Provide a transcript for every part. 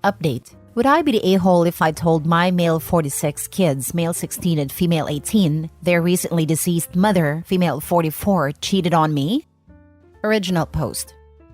Update. Would I be the a-hole if I told my male 46 kids, male 16 and female 18, their recently deceased mother, female 44, cheated on me? Original post.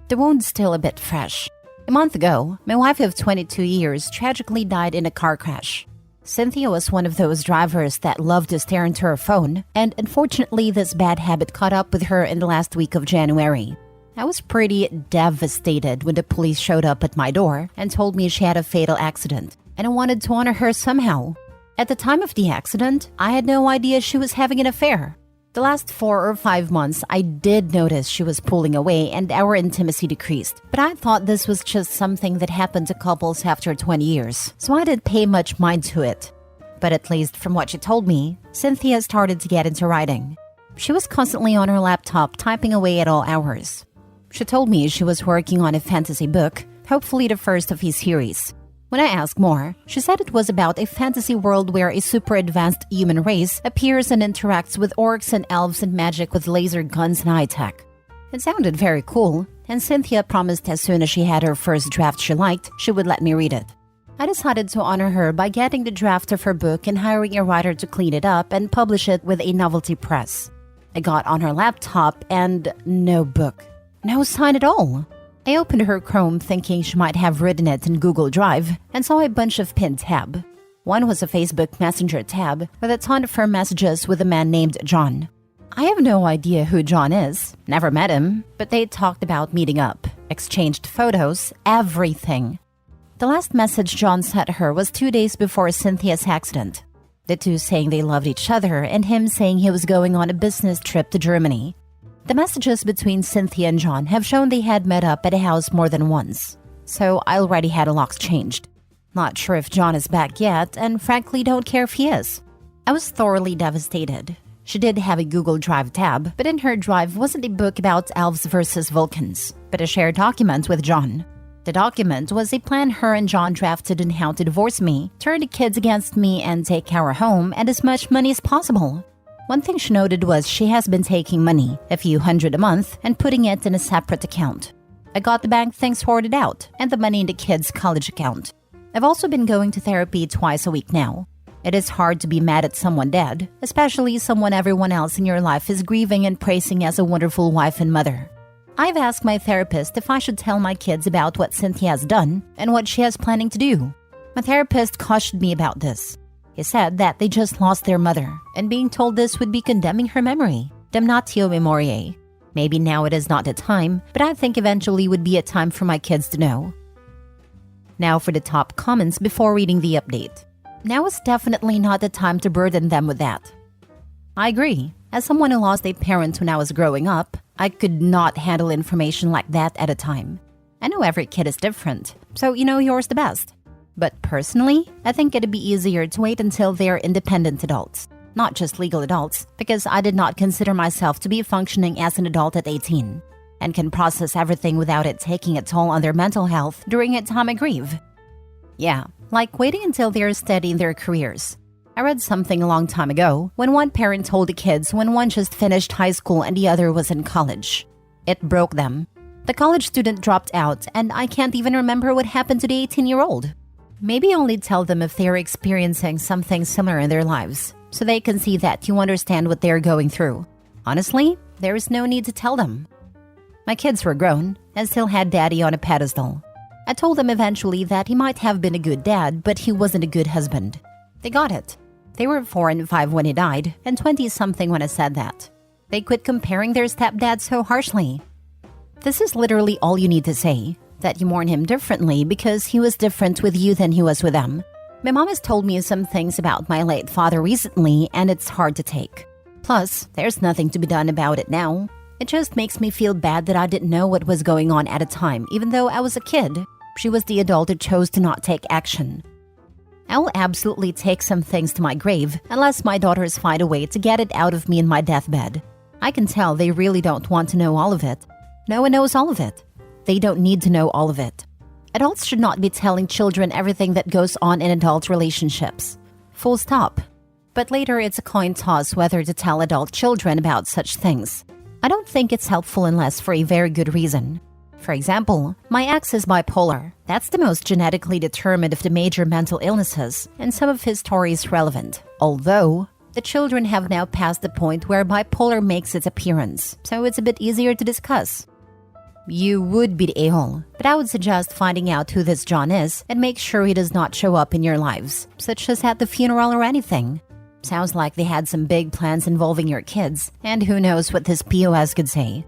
The wound's still a bit fresh. A month ago, my wife of 22 years tragically died in a car crash. Cynthia was one of those drivers that loved to stare into her phone, and unfortunately this bad habit caught up with her in the last week of January. I was pretty devastated when the police showed up at my door and told me she had a fatal accident, and I wanted to honor her somehow. At the time of the accident, I had no idea she was having an affair. The last 4 or 5 months, I did notice she was pulling away and our intimacy decreased, but I thought this was just something that happened to couples after 20 years, so I didn't pay much mind to it. But at least from what she told me, Cynthia started to get into writing. She was constantly on her laptop typing away at all hours. She told me she was working on a fantasy book, hopefully the first of his series. When I asked more, she said it was about a fantasy world where a super advanced human race appears and interacts with orcs and elves and magic with laser guns and high tech. It sounded very cool, and Cynthia promised as soon as she had her first draft she liked, she would let me read it. I decided to honor her by getting the draft of her book and hiring a writer to clean it up and publish it with a novelty press. I got on her laptop and no book. No sign at all. I opened her Chrome thinking she might have written it in Google Drive and saw a bunch of pinned tabs. One was a Facebook Messenger tab with a ton of her messages with a man named John. I have no idea who John is, never met him, but they talked about meeting up, exchanged photos, everything. The last message John sent her was 2 days before Cynthia's accident. The two saying they loved each other and him saying he was going on a business trip to Germany. The messages between Cynthia and John have shown they had met up at a house more than once, so I already had a locks changed. Not sure if John is back yet, and frankly don't care if he is. I was thoroughly devastated. She did have a Google Drive tab, but in her drive wasn't a book about elves versus Vulcans, but a shared document with John. The document was a plan her and John drafted on how to divorce me, turn the kids against me, and take our home and as much money as possible. One thing she noted was she has been taking money, a few hundred a month, and putting it in a separate account. I got the bank things sorted out, and the money in the kids' college account. I've also been going to therapy twice a week now. It is hard to be mad at someone dead, especially someone everyone else in your life is grieving and praising as a wonderful wife and mother. I've asked my therapist if I should tell my kids about what Cynthia has done and what she is planning to do. My therapist cautioned me about this. He said that they just lost their mother, and being told this would be condemning her memory. Damnatio memoriae. Maybe now it is not the time, but I think eventually would be a time for my kids to know. Now for the top comments before reading the update. Now is definitely not the time to burden them with that. I agree. As someone who lost a parent when I was growing up, I could not handle information like that at a time. I know every kid is different, so you know yours the best. But personally, I think it'd be easier to wait until they're independent adults, not just legal adults, because I did not consider myself to be functioning as an adult at 18, and can process everything without it taking a toll on their mental health during a time I grieve. Yeah, like waiting until they're steady in their careers. I read something a long time ago when one parent told the kids when one just finished high school and the other was in college. It broke them. The college student dropped out, and I can't even remember what happened to the 18-year-old. Maybe only tell them if they're experiencing something similar in their lives, so they can see that you understand what they're going through. Honestly, there is no need to tell them. My kids were grown and still had daddy on a pedestal. I told them eventually that he might have been a good dad, but he wasn't a good husband. They got it. They were 4 and 5 when he died, and 20-something when I said that. They quit comparing their stepdad so harshly. This is literally all you need to say. That you mourn him differently because he was different with you than he was with them. My mom has told me some things about my late father recently, and it's hard to take. Plus, there's nothing to be done about it now. It just makes me feel bad that I didn't know what was going on at a time, even though I was a kid. She was the adult who chose to not take action. I will absolutely take some things to my grave unless my daughters find a way to get it out of me in my deathbed. I can tell they really don't want to know all of it. No one knows all of it. They don't need to know all of it. Adults should not be telling children everything that goes on in adult relationships. Full stop. But later it's a coin toss whether to tell adult children about such things. I don't think it's helpful unless for a very good reason. For example, my ex is bipolar. That's the most genetically determined of the major mental illnesses, and some of his story is relevant. Although, the children have now passed the point where bipolar makes its appearance, so it's a bit easier to discuss. You would be the a-hole, but I would suggest finding out who this John is and make sure he does not show up in your lives, such as at the funeral or anything. Sounds like they had some big plans involving your kids, and who knows what this POS could say.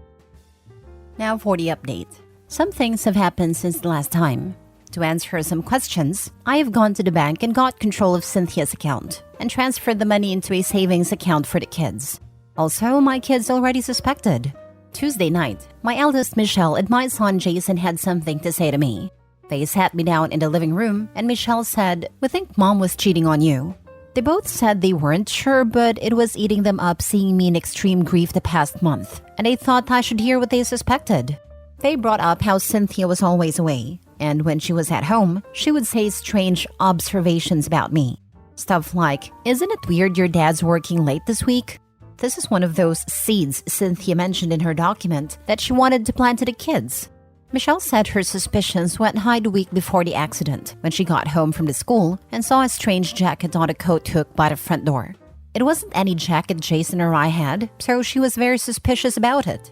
Now for the update. Some things have happened since the last time. To answer some questions, I have gone to the bank and got control of Cynthia's account and transferred the money into a savings account for the kids. Also, my kids already suspected. Tuesday night, my eldest Michelle and my son Jason had something to say to me. They sat me down in the living room and Michelle said, "We think mom was cheating on you." They both said they weren't sure, but it was eating them up seeing me in extreme grief the past month, and they thought I should hear what they suspected. They brought up how Cynthia was always away, and when she was at home, she would say strange observations about me. Stuff like, "Isn't it weird your dad's working late this week?" This is one of those seeds Cynthia mentioned in her document that she wanted to plant to the kids. Michelle said her suspicions went high the week before the accident, when she got home from the school and saw a strange jacket on a coat hook by the front door. It wasn't any jacket Jason or I had, so she was very suspicious about it.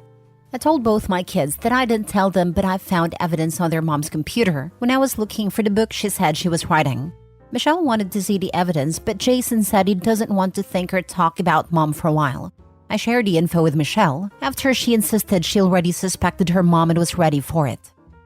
I told both my kids that I didn't tell them, but I found evidence on their mom's computer when I was looking for the book she said she was writing. Michelle wanted to see the evidence, but Jason said he doesn't want to think or talk about mom for a while. I shared the info with Michelle after she insisted she already suspected her mom and was ready for it.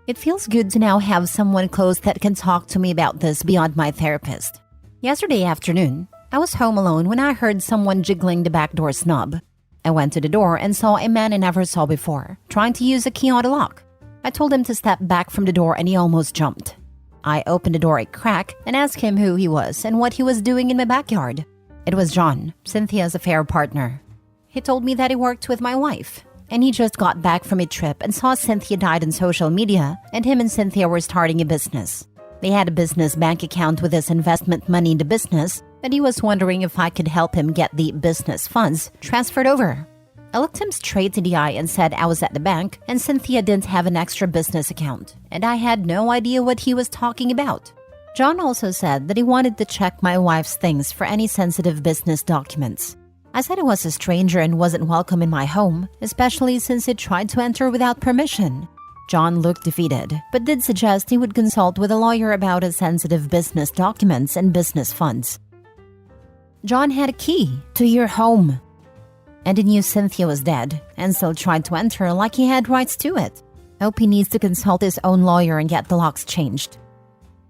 It feels good to now have someone close that can talk to me about this beyond my therapist. Yesterday afternoon, I was home alone when I heard someone jiggling the back door knob. I went to the door and saw a man I never saw before, trying to use a key on the lock. I told him to step back from the door and he almost jumped. I opened the door a crack and asked him who he was and what he was doing in my backyard. It was John, Cynthia's affair partner. He told me that he worked with my wife, and he just got back from a trip and saw Cynthia died on social media, and him and Cynthia were starting a business. They had a business bank account with his investment money in the business, and he was wondering if I could help him get the business funds transferred over. I looked him straight in the eye and said I was at the bank and Cynthia didn't have an extra business account, and I had no idea what he was talking about. John also said that he wanted to check my wife's things for any sensitive business documents. I said I was a stranger and wasn't welcome in my home, especially since he tried to enter without permission. John looked defeated, but did suggest he would consult with a lawyer about his sensitive business documents and business funds. John had a key to your home, and he knew Cynthia was dead and still tried to enter like he had rights to it. Hope he needs to consult his own lawyer and get the locks changed.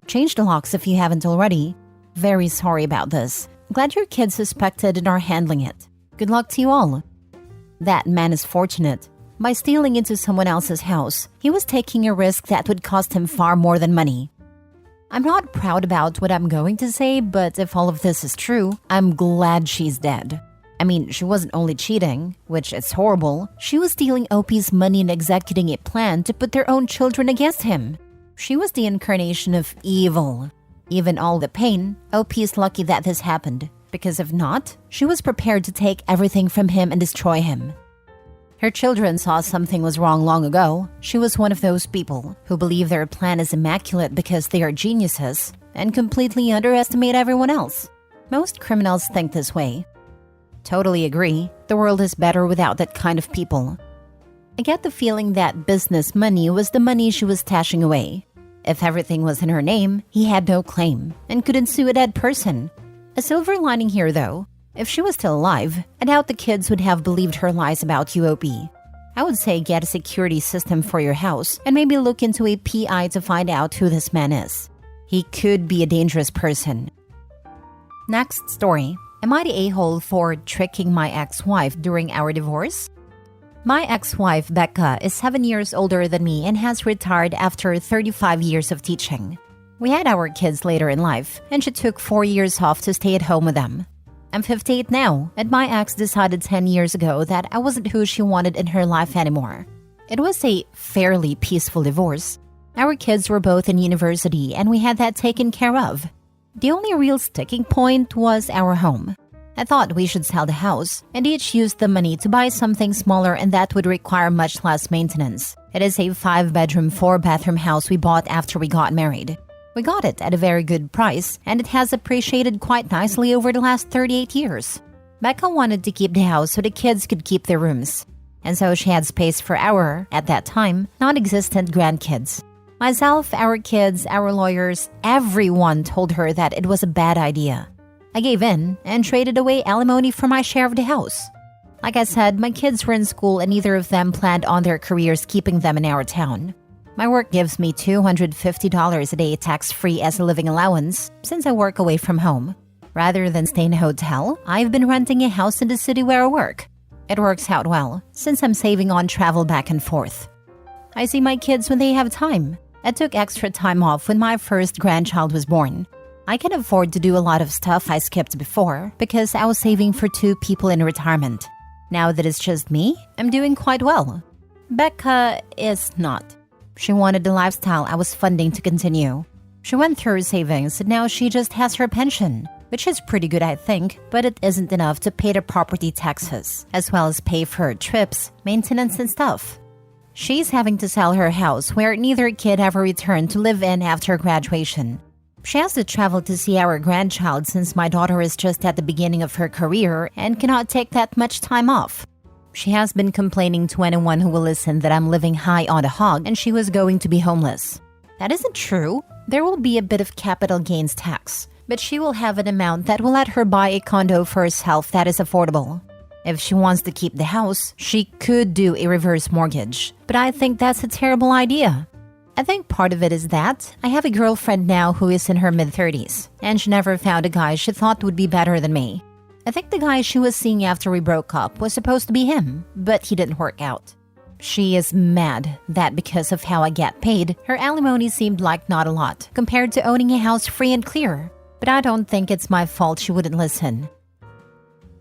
Change the locks if you haven't already. Very sorry about this. Glad your kids suspected and are handling it. Good luck to you all. That man is fortunate. By stealing into someone else's house, he was taking a risk that would cost him far more than money. I'm not proud about what I'm going to say, but if all of this is true, I'm glad she's dead. I mean, she wasn't only cheating, which is horrible, she was stealing OP's money and executing a plan to put their own children against him. She was the incarnation of evil. Even all the pain, OP is lucky that this happened, because if not, she was prepared to take everything from him and destroy him. Her children saw something was wrong long ago. She was one of those people who believe their plan is immaculate because they are geniuses and completely underestimate everyone else. Most criminals think this way. Totally agree. The world is better without that kind of people. I get the feeling that business money was the money she was stashing away. If everything was in her name, he had no claim and couldn't sue a dead person. A silver lining here, though. If she was still alive, I doubt the kids would have believed her lies about UOP. I would say get a security system for your house and maybe look into a PI to find out who this man is. He could be a dangerous person. Next story. Am I the a-hole for tricking my ex-wife during our divorce? My ex-wife, Becca, is 7 years older than me and has retired after 35 years of teaching. We had our kids later in life, and she took 4 years off to stay at home with them. I'm 58 now, and my ex decided 10 years ago that I wasn't who she wanted in her life anymore. It was a fairly peaceful divorce. Our kids were both in university, and we had that taken care of. The only real sticking point was our home. I thought we should sell the house and each use the money to buy something smaller, and that would require much less maintenance. It is a 5-bedroom, 4-bathroom house we bought after we got married. We got it at a very good price, and it has appreciated quite nicely over the last 38 years. Becca wanted to keep the house so the kids could keep their rooms. And so she had space for our, at that time, non-existent grandkids. Myself, our kids, our lawyers, everyone told her that it was a bad idea. I gave in and traded away alimony for my share of the house. Like I said, my kids were in school and neither of them planned on their careers keeping them in our town. My work gives me $250 a day tax-free as a living allowance since I work away from home. Rather than stay in a hotel, I've been renting a house in the city where I work. It works out well since I'm saving on travel back and forth. I see my kids when they have time. I took extra time off when my first grandchild was born. I can afford to do a lot of stuff I skipped before because I was saving for 2 people in retirement. Now that it's just me, I'm doing quite well. Becca is not. She wanted the lifestyle I was funding to continue. She went through her savings and now she just has her pension, which is pretty good I think, but it isn't enough to pay the property taxes, as well as pay for her trips, maintenance and stuff. She's having to sell her house where neither kid ever returned to live in after graduation. She has to travel to see our grandchild since my daughter is just at the beginning of her career and cannot take that much time off. She has been complaining to anyone who will listen that I'm living high on the hog and she was going to be homeless. That isn't true. There will be a bit of capital gains tax, but she will have an amount that will let her buy a condo for herself that is affordable. If she wants to keep the house, she could do a reverse mortgage, but I think that's a terrible idea. I think part of it is that I have a girlfriend now who is in her mid-30s, and she never found a guy she thought would be better than me. I think the guy she was seeing after we broke up was supposed to be him, but he didn't work out. She is mad that because of how I get paid, her alimony seemed like not a lot compared to owning a house free and clear. But I don't think it's my fault she wouldn't listen.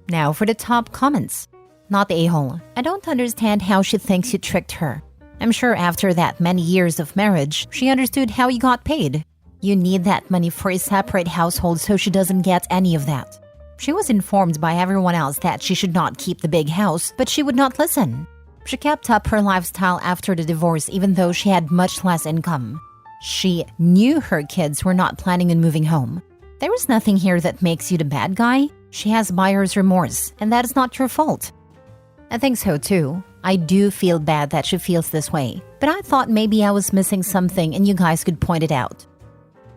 Now for the top comments. Not the a-hole. I don't understand how she thinks you tricked her. I'm sure after that many years of marriage, she understood how you got paid. You need that money for a separate household so she doesn't get any of that. She was informed by everyone else that she should not keep the big house, but she would not listen. She kept up her lifestyle after the divorce even though she had much less income. She knew her kids were not planning on moving home. There is nothing here that makes you the bad guy. She has buyer's remorse, and that is not your fault. I think so too. I do feel bad that she feels this way, but I thought maybe I was missing something and you guys could point it out.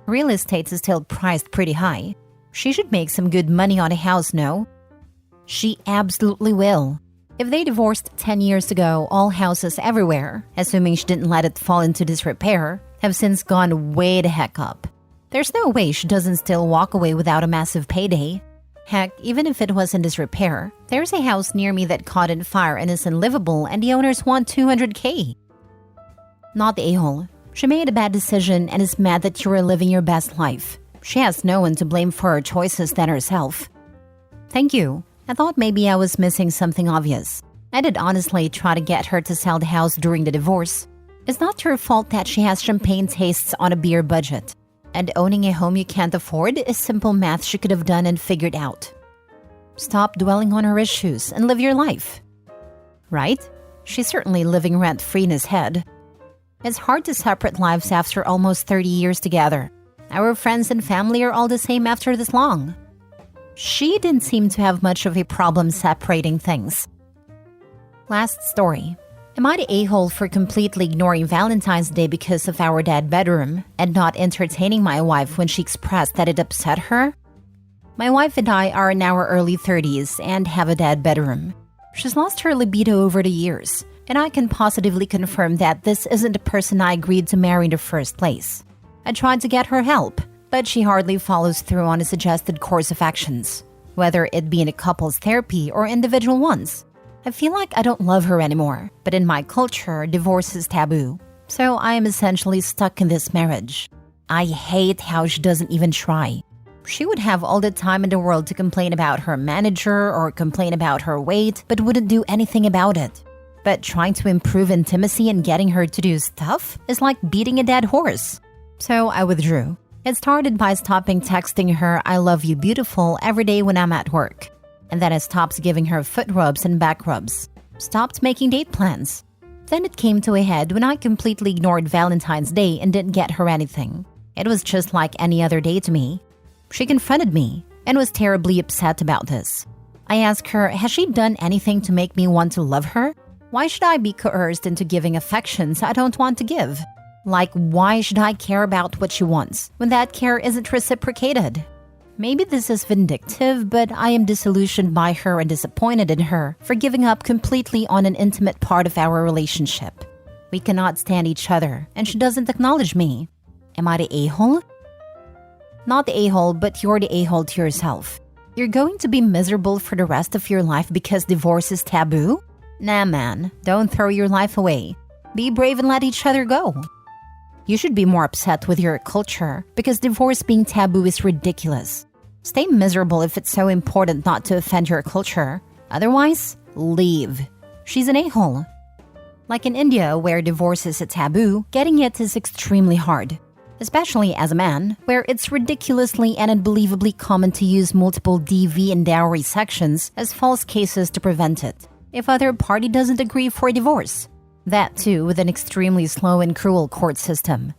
Real estate is still priced pretty high. She should make some good money on a house, no? She absolutely will. If they divorced 10 years ago, all houses everywhere, assuming she didn't let it fall into disrepair, have since gone way the heck up. There's no way she doesn't still walk away without a massive payday. Heck, even if it was in disrepair, there's a house near me that caught in fire and is unlivable and the owners want $200K. Not the a-hole. She made a bad decision and is mad that you are living your best life. She has no one to blame for her choices than herself. Thank you. I thought maybe I was missing something obvious. I did honestly try to get her to sell the house during the divorce. It's not her fault that she has champagne tastes on a beer budget. And owning a home you can't afford is simple math she could have done and figured out. Stop dwelling on her issues and live your life. Right? She's certainly living rent-free in his head. It's hard to separate lives after almost 30 years together. Our friends and family are all the same after this long. She didn't seem to have much of a problem separating things. Last story. Am I the a-hole for completely ignoring Valentine's Day because of our dead bedroom and not entertaining my wife when she expressed that it upset her? My wife and I are in our early 30s and have a dead bedroom. She's lost her libido over the years, and I can positively confirm that this isn't the person I agreed to marry in the first place. I tried to get her help, but she hardly follows through on a suggested course of actions, whether it be in a couple's therapy or individual ones. I feel like I don't love her anymore, but in my culture, divorce is taboo. So I am essentially stuck in this marriage. I hate how she doesn't even try. She would have all the time in the world to complain about her manager or complain about her weight, but wouldn't do anything about it. But trying to improve intimacy and getting her to do stuff is like beating a dead horse. So I withdrew. It started by stopping texting her "I love you beautiful" every day when I'm at work. And then I stopped giving her foot rubs and back rubs. Stopped making date plans. Then it came to a head when I completely ignored Valentine's Day and didn't get her anything. It was just like any other day to me. She confronted me and was terribly upset about this. I asked her, has she done anything to make me want to love her? Why should I be coerced into giving affections I don't want to give? Like, why should I care about what she wants when that care isn't reciprocated? Maybe this is vindictive, but I am disillusioned by her and disappointed in her for giving up completely on an intimate part of our relationship. We cannot stand each other, and she doesn't acknowledge me. Am I the a-hole? Not the a-hole, but you're the a-hole to yourself. You're going to be miserable for the rest of your life because divorce is taboo? Nah, man, don't throw your life away. Be brave and let each other go. You should be more upset with your culture because divorce being taboo is ridiculous. Stay miserable if it's so important not to offend your culture. Otherwise, leave. She's an a-hole. Like in India, where divorce is a taboo, getting it is extremely hard. Especially as a man, where it's ridiculously and unbelievably common to use multiple DV and dowry sections as false cases to prevent it, if other party doesn't agree for a divorce. That too with an extremely slow and cruel court system.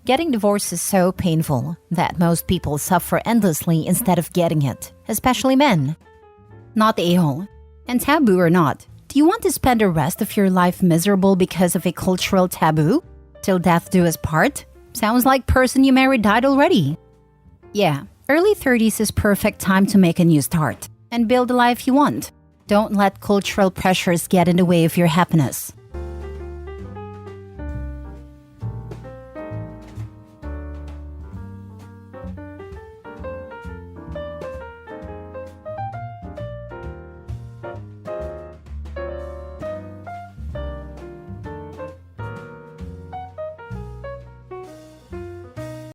Getting divorced is so painful that most people suffer endlessly instead of getting it, especially men. Not the a-hole. And taboo or not, do you want to spend the rest of your life miserable because of a cultural taboo? Till death do us part? Sounds like person you married died already. Yeah, early 30s is perfect time to make a new start and build the life you want. Don't let cultural pressures get in the way of your happiness.